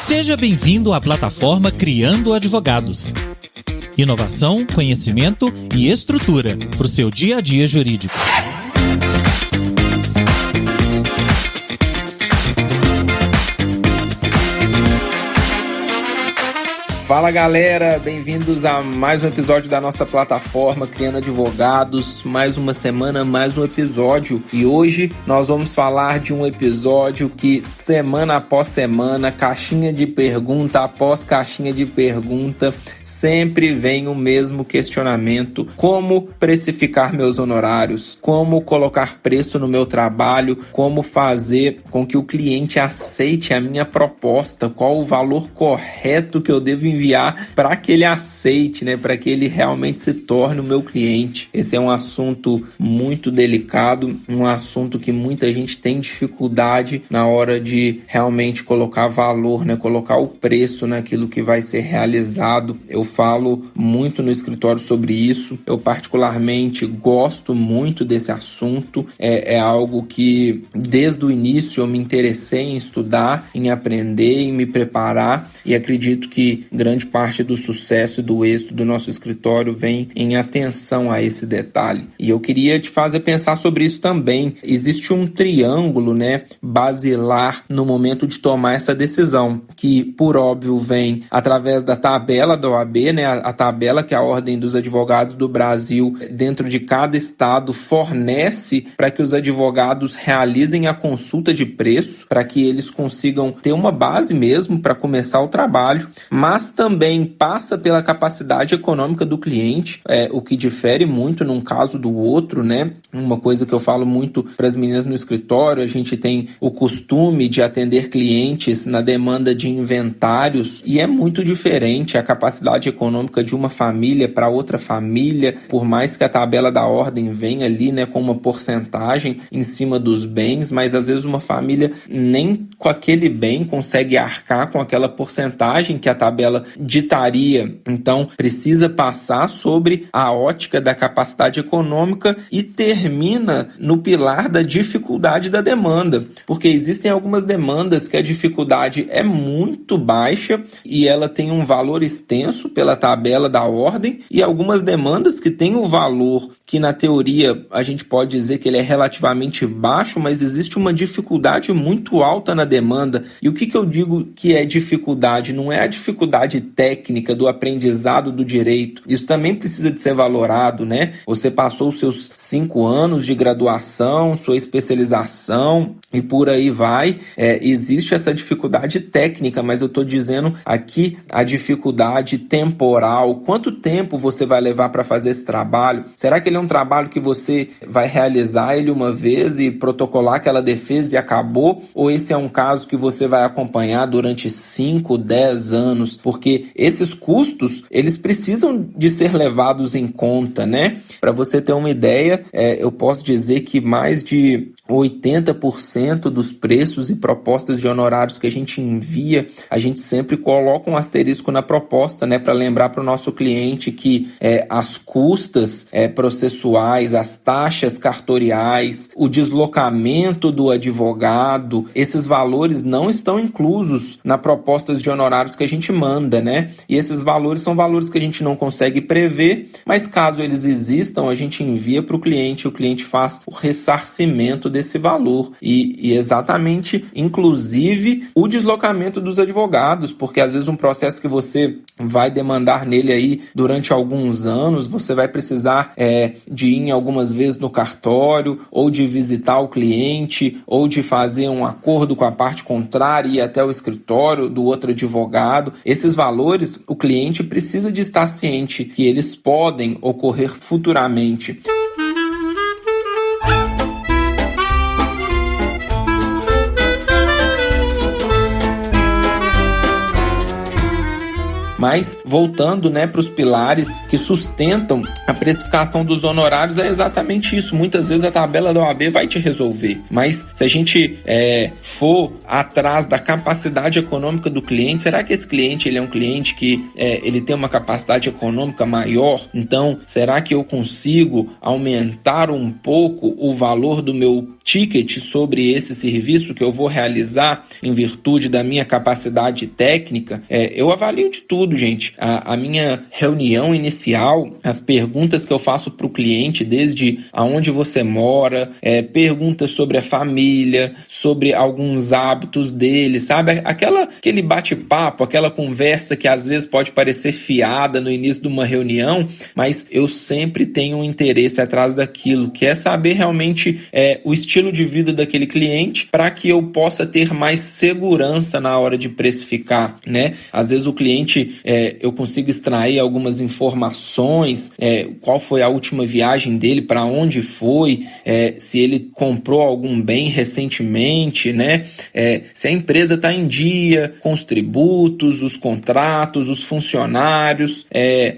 Seja bem-vindo à plataforma Criando Advogados. Inovação, conhecimento e estrutura para o seu dia a dia jurídico. Fala galera, bem-vindos a mais um episódio da nossa plataforma Criando Advogados. Mais uma semana, mais um episódio. E hoje nós vamos falar de um episódio que semana após semana, caixinha de pergunta após caixinha de pergunta, sempre vem o mesmo questionamento: como precificar meus honorários? Como colocar preço no meu trabalho? Como fazer com que o cliente aceite a minha proposta? Qual o valor correto que eu devo enviar para que ele aceite, para que ele realmente se torne o meu cliente? Esse é um assunto muito delicado, um assunto que muita gente tem dificuldade na hora de realmente colocar valor, colocar o preço naquilo que vai ser realizado. Eu falo muito no escritório sobre isso. Eu particularmente gosto muito desse assunto. É algo que desde o início eu me interessei em estudar, em aprender, em me preparar, e acredito que grande parte do sucesso e do êxito do nosso escritório vem em atenção a esse detalhe. E eu queria te fazer pensar sobre isso também. Existe um triângulo, basilar no momento de tomar essa decisão, que por óbvio vem através da tabela da OAB, a tabela que a Ordem dos Advogados do Brasil, dentro de cada estado, fornece para que os advogados realizem a consulta de preço, para que eles consigam ter uma base mesmo para começar o trabalho, mas também passa pela capacidade econômica do cliente, o que difere muito num caso do outro, Uma coisa que eu falo muito para as meninas no escritório: a gente tem o costume de atender clientes na demanda de inventários, e é muito diferente a capacidade econômica de uma família para outra família, por mais que a tabela da ordem venha ali, com uma porcentagem em cima dos bens, mas às vezes uma família nem com aquele bem consegue arcar com aquela porcentagem que a tabela ditaria. Então precisa passar sobre a ótica da capacidade econômica e termina no pilar da dificuldade da demanda, porque existem algumas demandas que a dificuldade é muito baixa e ela tem um valor extenso pela tabela da ordem, e algumas demandas que têm o valor que na teoria a gente pode dizer que ele é relativamente baixo, mas existe uma dificuldade muito alta na demanda. E o que eu digo que é dificuldade? Não é a dificuldade técnica do aprendizado do direito. Isso também precisa de ser valorado, Você passou os seus 5 anos de graduação, sua especialização e por aí vai. Existe essa dificuldade técnica, mas eu estou dizendo aqui a dificuldade temporal. Quanto tempo você vai levar para fazer esse trabalho? Será que ele é um trabalho que você vai realizar ele uma vez e protocolar aquela defesa e acabou? Ou esse é um caso que você vai acompanhar durante 5, 10 anos? Porque esses custos, eles precisam de ser levados em conta, Para você ter uma ideia, eu posso dizer que mais de 80% dos preços e propostas de honorários que a gente envia, a gente sempre coloca um asterisco na proposta, para lembrar para o nosso cliente que as custas processuais, as taxas cartoriais, o deslocamento do advogado, esses valores não estão inclusos na propostas de honorários que a gente manda, E esses valores são valores que a gente não consegue prever, mas caso eles existam, a gente envia para o cliente faz o ressarcimento desse valor e exatamente, inclusive, o deslocamento dos advogados, porque às vezes um processo que você vai demandar nele aí durante alguns anos, você vai precisar de ir algumas vezes no cartório, ou de visitar o cliente, ou de fazer um acordo com a parte contrária e ir até o escritório do outro advogado. Esses valores, o cliente precisa de estar ciente que eles podem ocorrer futuramente. Mas, voltando para os pilares que sustentam a precificação dos honorários, é exatamente isso. Muitas vezes a tabela da OAB vai te resolver, mas se a gente for atrás da capacidade econômica do cliente, será que esse cliente ele é um cliente que ele tem uma capacidade econômica maior? Então, será que eu consigo aumentar um pouco o valor do meu ticket sobre esse serviço que eu vou realizar em virtude da minha capacidade técnica, eu avalio de tudo, gente. A minha reunião inicial, as perguntas que eu faço para o cliente, desde aonde você mora, perguntas sobre a família, sobre alguns hábitos dele, sabe? Aquele bate-papo, aquela conversa que às vezes pode parecer fiada no início de uma reunião, mas eu sempre tenho um interesse atrás daquilo, que é saber realmente o estilo de vida daquele cliente para que eu possa ter mais segurança na hora de precificar, né? Às vezes o cliente, eu consigo extrair algumas informações, qual foi a última viagem dele, para onde foi, se ele comprou algum bem recentemente, né? Se a empresa está em dia com os tributos, os contratos, os funcionários,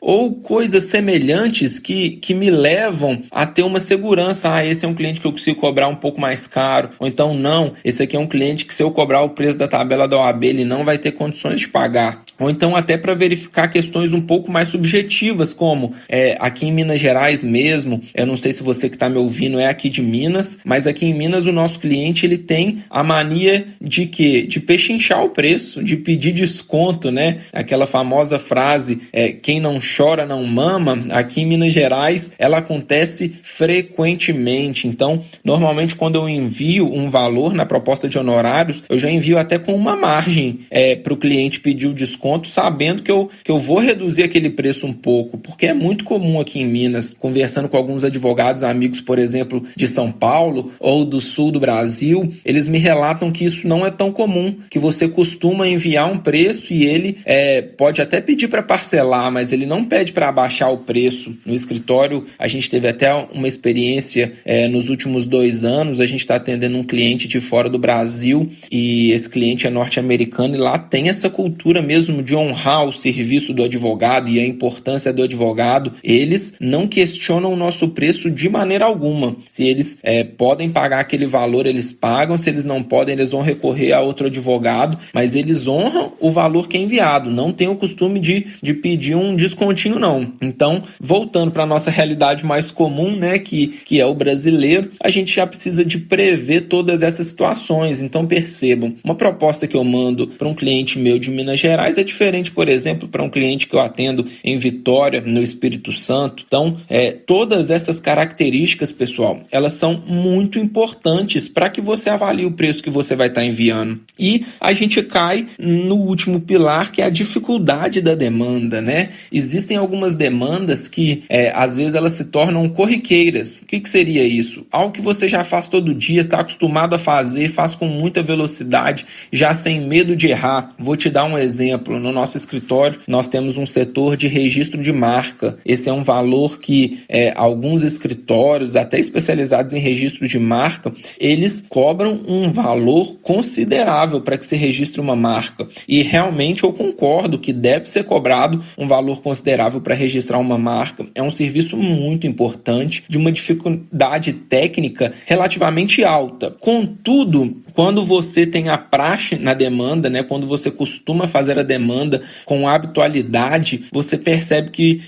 ou coisas semelhantes que me levam a ter uma segurança. Esse é um cliente que eu consigo cobrar um pouco mais caro, ou então não, esse aqui é um cliente que se eu cobrar o preço da tabela da OAB, ele não vai ter condições de pagar. Ou então até para verificar questões um pouco mais subjetivas, como aqui em Minas Gerais mesmo, eu não sei se você que está me ouvindo é aqui de Minas, mas aqui em Minas o nosso cliente ele tem a mania de quê? De pechinchar o preço, de pedir desconto, né? Aquela famosa frase, quem não chora não mama, aqui em Minas Gerais ela acontece frequentemente. Então, normalmente quando eu envio um valor na proposta de honorários, eu já envio até com uma margem para o cliente pedir o desconto, sabendo que eu vou reduzir aquele preço um pouco, porque é muito comum aqui em Minas, conversando com alguns advogados amigos, por exemplo, de São Paulo ou do sul do Brasil, eles me relatam que isso não é tão comum, que você costuma enviar um preço e ele pode até pedir para parcelar, mas ele não pede para abaixar o preço. No escritório, a gente teve até uma experiência nos últimos 2 anos, a gente está atendendo um cliente de fora do Brasil e esse cliente é norte-americano e lá tem essa cultura mesmo de honrar o serviço do advogado e a importância do advogado. Eles não questionam o nosso preço de maneira alguma. Se eles podem pagar aquele valor, eles pagam. Se eles não podem, eles vão recorrer a outro advogado, mas eles honram o valor que é enviado. Não tem o costume de pedir um descontinho, não. Então, voltando para a nossa realidade mais comum, né, que é o brasileiro, a gente já precisa de prever todas essas situações. Então, percebam, uma proposta que eu mando para um cliente meu de Minas Gerais é diferente, por exemplo, para um cliente que eu atendo em Vitória, no Espírito Santo. Então, todas essas características, pessoal, elas são muito importantes para que você avalie o preço que você vai estar enviando. E a gente cai no último pilar, que é a dificuldade da demanda, né? Existem algumas demandas que, às vezes, elas se tornam corriqueiras. O que seria isso? Algo que você já faz todo dia, está acostumado a fazer, faz com muita velocidade, já sem medo de errar. Vou te dar um exemplo. No nosso escritório, nós temos um setor de registro de marca. Esse é um valor que alguns escritórios, até especializados em registro de marca, eles cobram um valor considerável para que se registre uma marca. E realmente eu concordo que deve ser cobrado um valor considerável para registrar uma marca. É um serviço muito importante, de uma dificuldade técnica relativamente alta. Contudo, quando você tem a praxe na demanda, né, quando você costuma fazer a demanda com habitualidade, você percebe que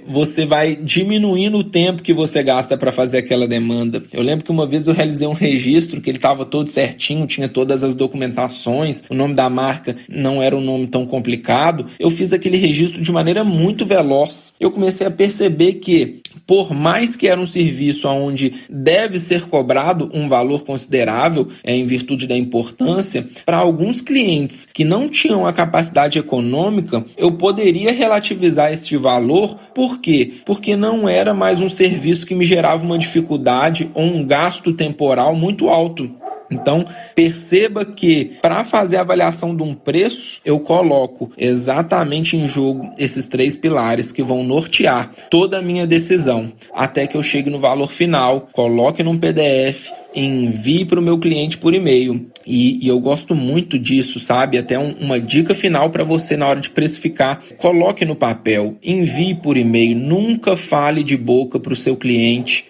você vai diminuindo o tempo que você gasta para fazer aquela demanda. Eu lembro que uma vez eu realizei um registro que ele estava todo certinho, tinha todas as documentações, o nome da marca não era um nome tão complicado. Eu fiz aquele registro de maneira muito veloz. Eu comecei a perceber que, por mais que era um serviço onde deve ser cobrado um valor considerável, em virtude da importância, para alguns clientes que não tinham a capacidade econômica, eu poderia relativizar este valor. Por quê? Porque não era mais um serviço que me gerava uma dificuldade ou um gasto temporal muito alto. Então, perceba que para fazer a avaliação de um preço, eu coloco exatamente em jogo esses 3 pilares que vão nortear toda a minha decisão, até que eu chegue no valor final, coloque num PDF, envie para o meu cliente por e-mail. E eu gosto muito disso, sabe? Até uma dica final para você na hora de precificar. Coloque no papel, envie por e-mail, nunca fale de boca para o seu cliente.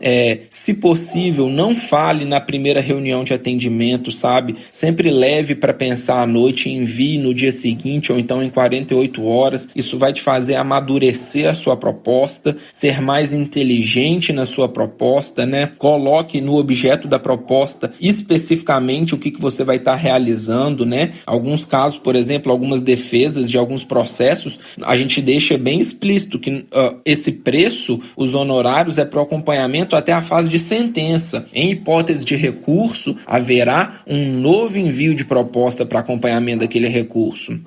Se possível, não fale na primeira reunião de atendimento, sabe? Sempre leve para pensar à noite e envie no dia seguinte ou então em 48 horas. Isso vai te fazer amadurecer a sua proposta, ser mais inteligente na sua proposta, né? Coloque no objeto da proposta especificamente o que você vai estar realizando, né? Alguns casos, por exemplo, algumas defesas de alguns processos, a gente deixa bem explícito que esse preço, os honorários, é para o acompanhamento até a fase de sentença. Em hipótese de recurso, haverá um novo envio de proposta para acompanhamento daquele recurso.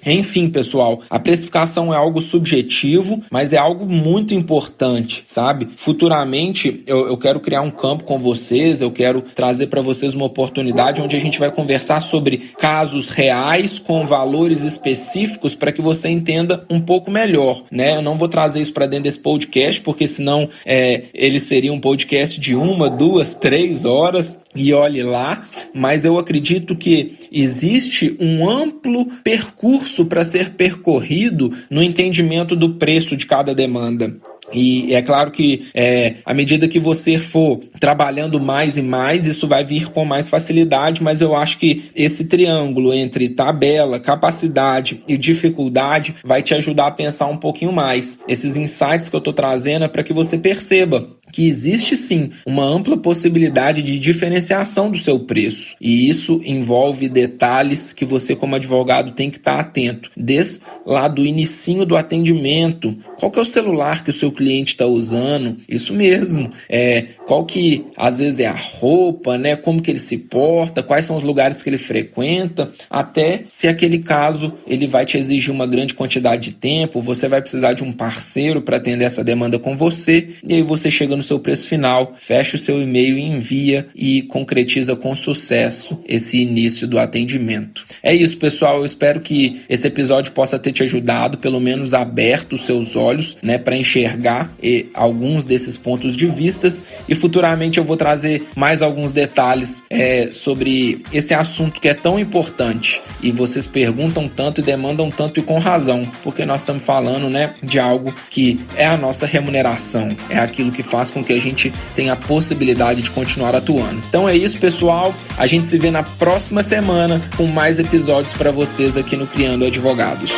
Enfim, pessoal, a precificação é algo subjetivo, mas é algo muito importante, sabe? Futuramente, eu quero criar um campo com vocês, eu quero trazer para vocês uma oportunidade onde a gente vai conversar sobre casos reais com valores específicos para que você entenda um pouco melhor, né? Eu não vou trazer isso para dentro desse podcast, porque senão ele seria um podcast de 1, 2, 3 horas, e olhe lá, mas eu acredito que existe um amplo percurso para ser percorrido no entendimento do preço de cada demanda. E é claro que à medida que você for trabalhando mais e mais, isso vai vir com mais facilidade, mas eu acho que esse triângulo entre tabela, capacidade e dificuldade vai te ajudar a pensar um pouquinho mais. Esses insights que eu estou trazendo é para que você perceba que existe sim uma ampla possibilidade de diferenciação do seu preço, e isso envolve detalhes que você como advogado tem que estar atento, desde lá do inicinho do atendimento. Qual que é o celular que o seu cliente está usando? Isso mesmo. Qual que às vezes é a roupa, né? Como que ele se porta, quais são os lugares que ele frequenta, até se aquele caso ele vai te exigir uma grande quantidade de tempo, você vai precisar de um parceiro para atender essa demanda com você, e aí você chega no seu preço final, fecha o seu e-mail e envia e concretiza com sucesso esse início do atendimento. É isso, pessoal. Eu espero que esse episódio possa ter te ajudado, pelo menos aberto os seus olhos, né, para enxergar alguns desses pontos de vistas, e futuramente eu vou trazer mais alguns detalhes sobre esse assunto que é tão importante e vocês perguntam tanto e demandam tanto, e com razão, porque nós estamos falando, né, de algo que é a nossa remuneração, é aquilo que faz com que a gente tenha a possibilidade de continuar atuando. Então é isso, pessoal. A gente se vê na próxima semana com mais episódios para vocês aqui no Criando Advogados.